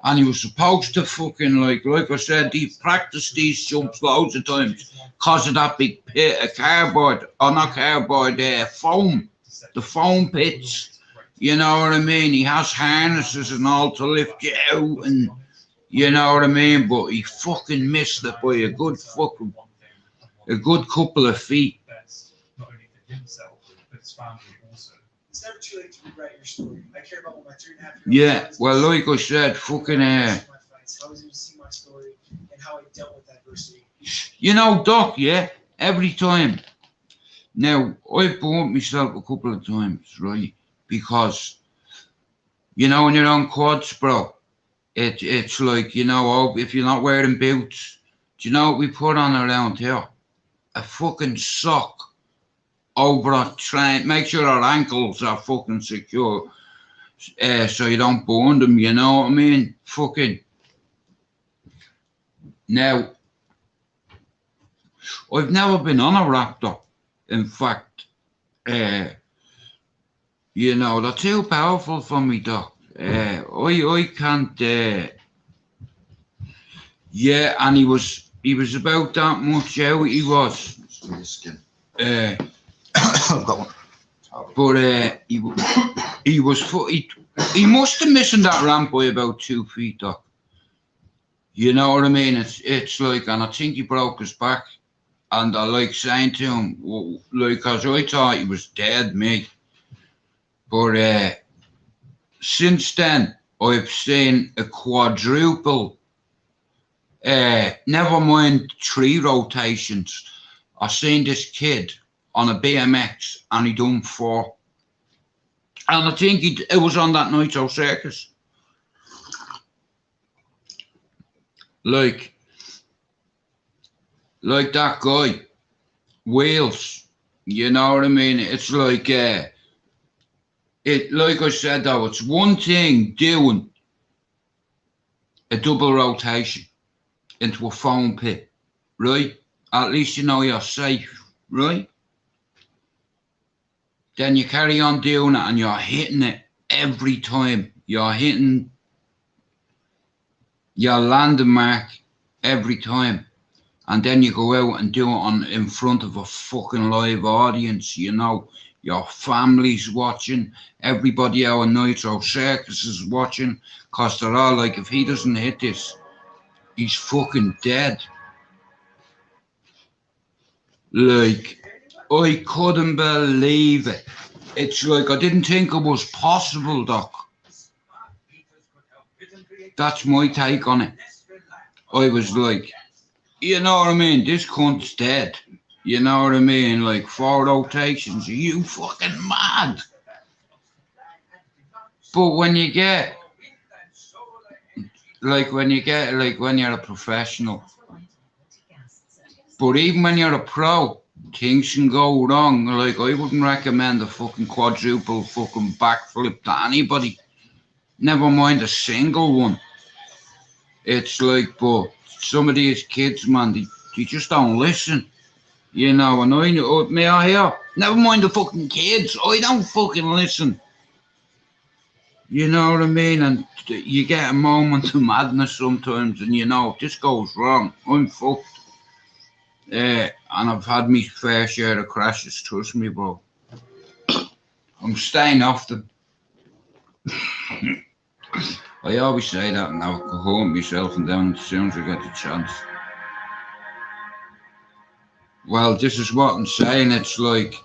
and he was supposed to fucking like I said, he practiced these jumps loads of times because of that big pit of cardboard, or not cardboard, foam, the foam pits. You know what I mean? He has harnesses and all to lift you out, and you know what I mean? But he fucking missed it by a good couple of feet. not only for himself, but his family also. It's never too late to rewrite your story. I care about what my 3.5-year-old Yeah, well, like I said, fucking how I was able to see my story and how I dealt with adversity. you know, Doc, yeah, every time. Now, I've burnt myself a couple of times, right? Because, you know, when you're on quads, bro, it's like, you know, if you're not wearing boots, do you know what we put on around here? A fucking sock over our train. Make sure our ankles are fucking secure, so you don't burn them, you know what I mean? Fucking. Now, I've never been on a Raptor. In fact, you know, they're too powerful for me, Doc. I can't. Yeah, and he was about that much out. He was. But he was. He must have missing that ramp by about 2 feet, Doc. You know what I mean? It's like, and I think he broke his back. And I like saying to him, well, like, cause I thought he was dead, mate. But since then, I've seen a quadruple, never mind 3 rotations. I seen this kid on a BMX and he done 4. And I think it was on that Nitro Circus. Like that guy, Wales, you know what I mean? It's like, like I said though, it's one thing doing a double rotation into a foam pit, right? At least you know you're safe, right? Then you carry on doing it and you're hitting it every time. You're hitting your landing mark every time. And then you go out and do it in front of a fucking live audience, you know. Your family's watching, everybody out on Nitro Circus is watching, because they're all like, if he doesn't hit this, he's fucking dead. Like, I couldn't believe it. It's like, I didn't think it was possible, Doc. That's my take on it. I was like, you know what I mean? This cunt's dead. You know what I mean? Like 4 rotations. Are you fucking mad? But when you get, when you're a professional, but even when you're a pro, things can go wrong. Like, I wouldn't recommend a fucking quadruple fucking backflip to anybody. Never mind a single one. It's like, but some of these kids, man, they just don't listen. You know, and I hear, never mind the fucking kids, I don't fucking listen. You know what I mean? And you get a moment of madness sometimes, and you know, if this goes wrong, I'm fucked. And I've had my fair share of crashes, trust me, bro. I'm staying off them. I always say that and I'll go home myself and down as soon as I get the chance. Well, this is what I'm saying. It's like,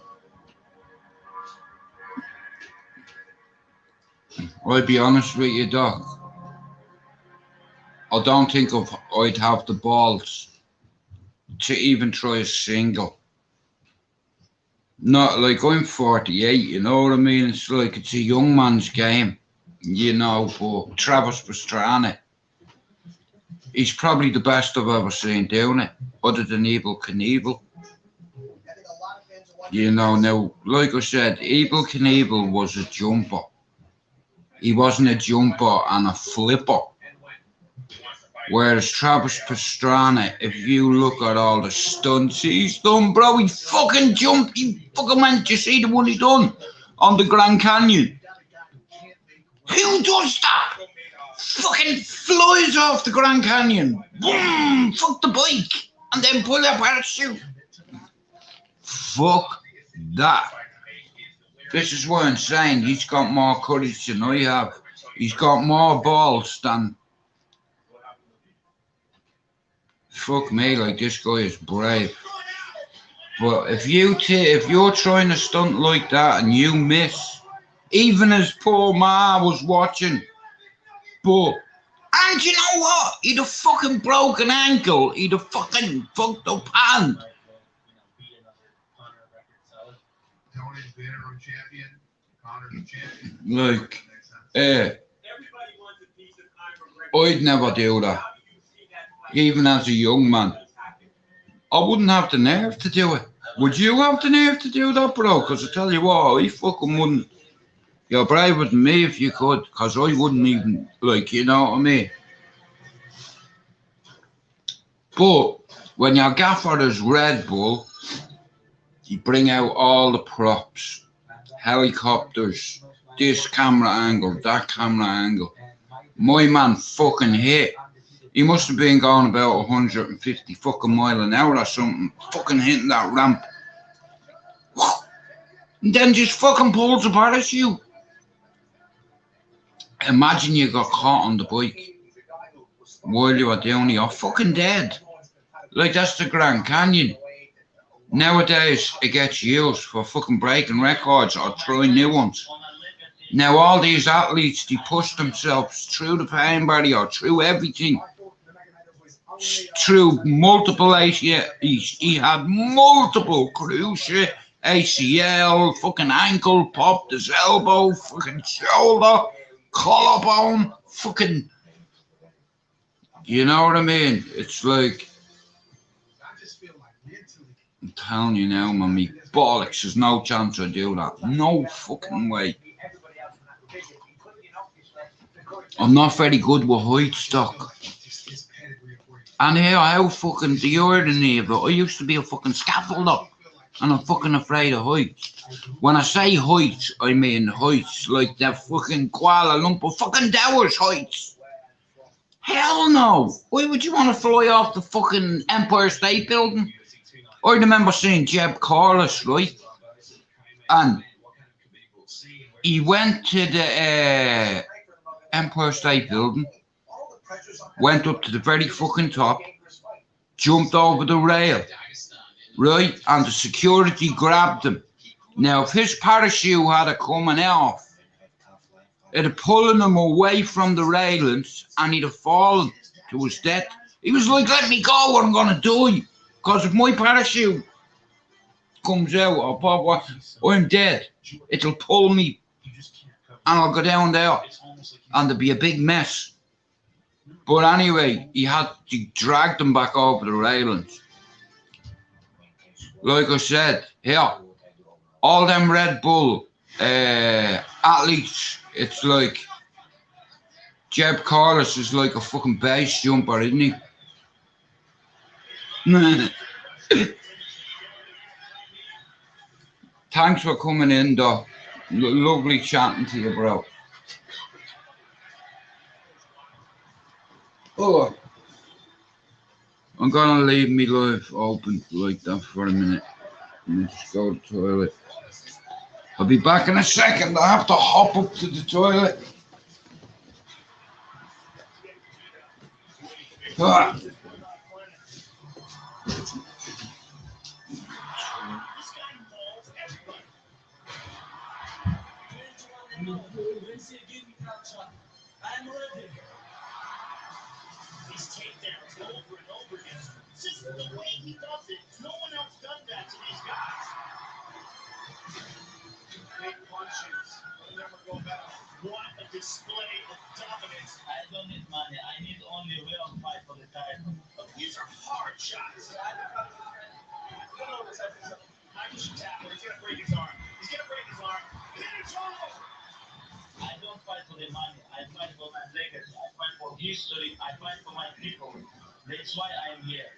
I'll be honest with you, Doc. I don't think I'd have the balls to even try a single. Not like I'm 48, you know what I mean? It's like it's a young man's game, you know, but Travis Pastrana, he's probably the best I've ever seen doing it, other than Evel Knievel. You know, now, like I said, Evel Knievel was a jumper. He wasn't a jumper and a flipper. Whereas Travis Pastrana, if you look at all the stunts he's done, bro, he fucking jumped. He fucking went. You see the one he done on the Grand Canyon? Who does that? Fucking flies off the Grand Canyon. Boom! Fuck the bike. And then pull a parachute. Fuck that. This is what I'm saying. He's got more courage than I have. He's got more balls than... Fuck me, like this guy is brave. But if you're trying to stunt like that and you miss, even as poor Ma was watching, but and you know what? He'd have fucking broken ankle. He'd have fucking fucked up hand. Like, I'd never do that. Even as a young man, I wouldn't have the nerve to do it. Would you have the nerve to do that, bro? Because I tell you what, I fucking wouldn't. You're braver than me if you could, because I wouldn't even, like, you know what I mean? But when your gaffer is Red Bull, you bring out all the props, helicopters, this camera angle, that camera angle. My man fucking hit. He must have been going about 150 fucking mile an hour or something, fucking hitting that ramp. And then just fucking pulls a parachute. Imagine you got caught on the bike while you were down, you're fucking dead. Like, that's the Grand Canyon. Nowadays, it gets used for fucking breaking records or trying new ones. Now, all these athletes, they push themselves through the pain barrier, through everything. Through multiple he had multiple cruciate, ACL, fucking ankle, popped his elbow, fucking shoulder, collarbone, fucking, you know what I mean? It's like, I'm telling you now, man, me bollocks, there's no chance I do that. No fucking way. I'm not very good with height stock. And here, how fucking the irony of it, I used to be a fucking scaffolder, and I'm fucking afraid of heights. When I say heights, I mean heights, like the fucking Kuala Lumpur fucking towers heights. Hell no! Why would you want to fly off the fucking Empire State Building? I remember seeing Jeb Corliss, right? And he went to the Empire State Building, went up to the very fucking top, jumped over the rail, right? And the security grabbed him. Now, if his parachute had coming off, it'd have pulling him away from the railings and he'd have fallen to his death. He was like, let me go or I'm going to die. Because if my parachute comes out or pop, I'm dead. It'll pull me and I'll go down there and there'll be a big mess. But anyway, he dragged them back over the railings. Like I said, here, all them Red Bull athletes, it's like Jeb Corliss is like a fucking base jumper, isn't he? Thanks for coming in, Doc. Lovely chatting to you, bro. Oh, I'm gonna leave me live open like that for a minute. And just go to the toilet. I'll be back in a second. I have to hop up to the toilet. Ah. I'm ready. These takedowns over and over again. Just the way he does it. No one else does that to these guys. Big punches. Will never go back. What a display of dominance. I don't need money. I need only real fight for the title. These are hard shots. I should tackle. He's gonna break his arm. He's gonna break his arm. I don't fight for the money. I fight for my legacy. I fight for history. I fight for my people. That's why I'm here.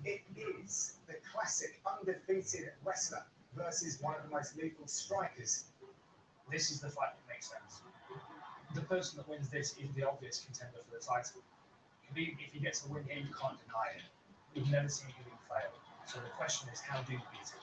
It is the classic undefeated wrestler versus one of the most lethal strikers. This is the fight that makes sense. The person that wins this is the obvious contender for the title. If he gets a win here, you can't deny it. We've never seen him fail. So the question is, how do you beat him?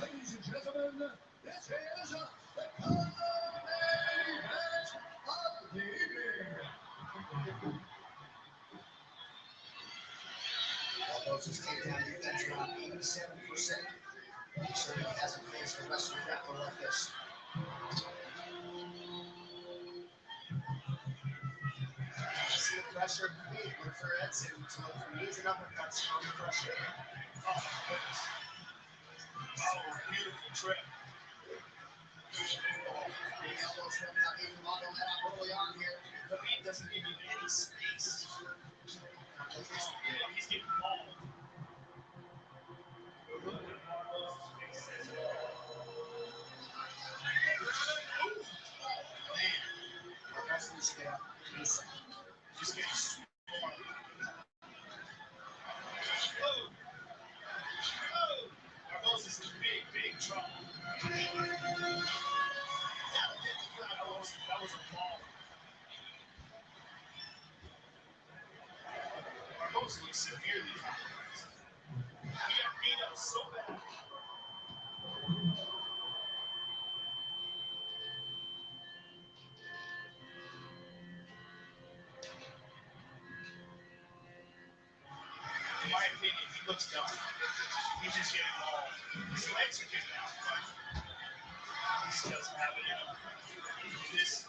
Ladies and gentlemen, this is the co-main event of the evening. Barboza's takedown defense around 87%. He certainly hasn't faced a wrestler grappler like this. See the pressure. Look for Edson to look for knees and uppercuts on the pressure. Oh, goodness. Oh, beautiful trip. Big elbow trip, not even Mondo head out early on here. The beat doesn't give you any space. He's getting mauled. Just getting swarmed. Barboza's in big trouble. That was a ball. Barboza looks severely compromised. He got beat up so bad. In my opinion, he looks done. He's just getting mauled. His legs are getting out, but he just doesn't have it in him. This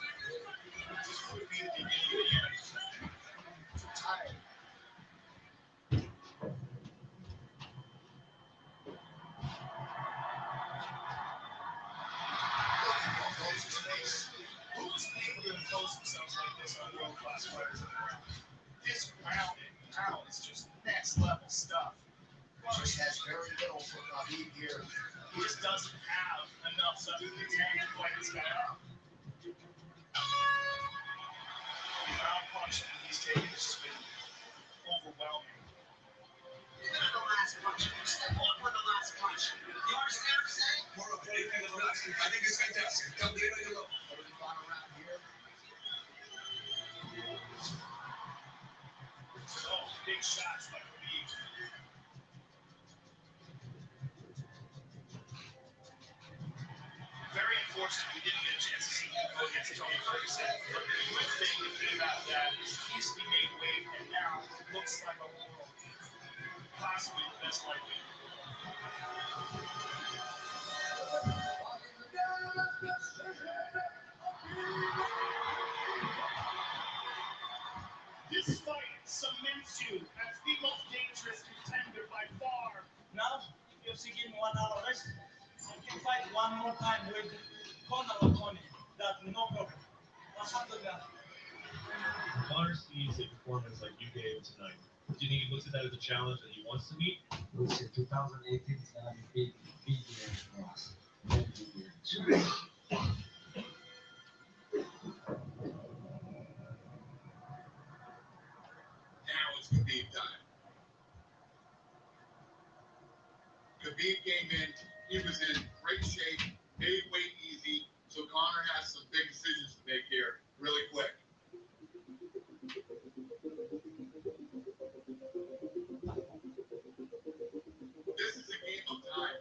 would be the beginning of the end. Too tired. Who's able to impose themselves like this on world-class fighters in the world? His ground and pound is just next level stuff. Just has very little for Khabib here. He just doesn't have enough stuff to contend to fight this guy out. The amount of punishment he's taken has just been overwhelming. The last punch. Step one for the last punch. You understand what I'm saying? What do you think of the last? I think it's fantastic. Come get it. Final round here. Oh, big shots by Khabib. Very unfortunate we didn't get a chance to see him go against Tony Ferguson. But the good thing about that is he's made weight and now looks like a world. Possibly the best lightweight. This fight cements you as the most dangerous contender by far. Now, UFC give me 1 hour rest. I can fight one more time with Conor O'Connor. That's no problem. Alhamdulillah. Conor sees a performance like you gave tonight. Do you think he looks at that as a challenge that he wants to meet? Looks at 2018 is gonna be big year for us. Now it's Khabib time. Khabib came in, he was in great shape, made weight easy, so Conor has some big decisions to make here really quick. This is a game of time.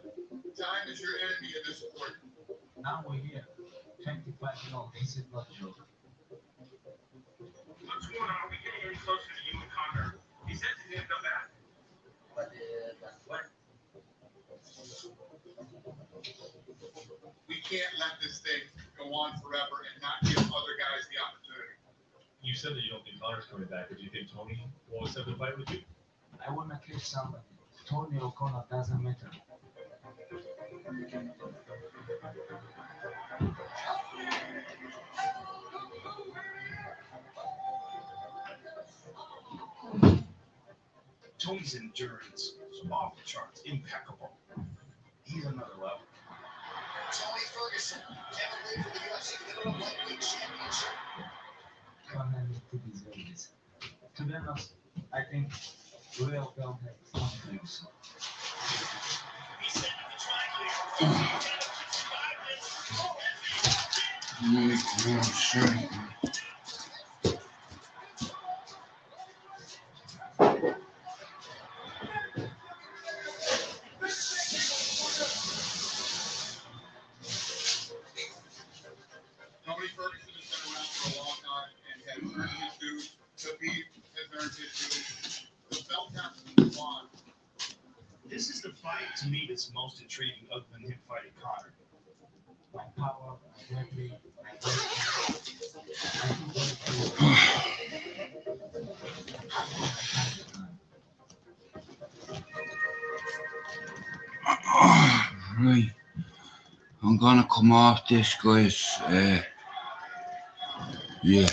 Time is your enemy in this sport. Now we're here. 25 0. This is not a joke. What's going on? Are we getting any closer to you and Conor? He said he's going to come back. But that's what. We can't let this thing go on forever and not give other guys the opportunity. You said that you don't think Conor's coming back, but do you think Tony will accept a fight with you? I want to kill somebody. Tony O'Connor doesn't matter. Tony's endurance is off the charts, impeccable. He's another level. Tony Ferguson, candidate for the UFC Middleweight Lightweight Championship. Conor needs to deserve this. To be honest, I think Real Bell has something else. Tony Ferguson has been around for a long time and has earned his dues. Khabib has earned his dues. The belt has to move on. This is the fight to me that's most intriguing, other than him fighting Conor. My power, my weapon, Right. I'm gonna come off this, guys. Yeah.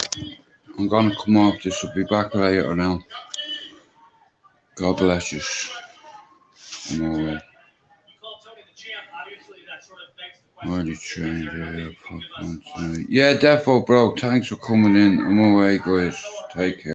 I'm gonna come off this. I'll be back later now. God bless you. I'm alright. Already trained tonight. Yeah, defo, bro. Thanks for coming in. I'm alright, guys. Take care.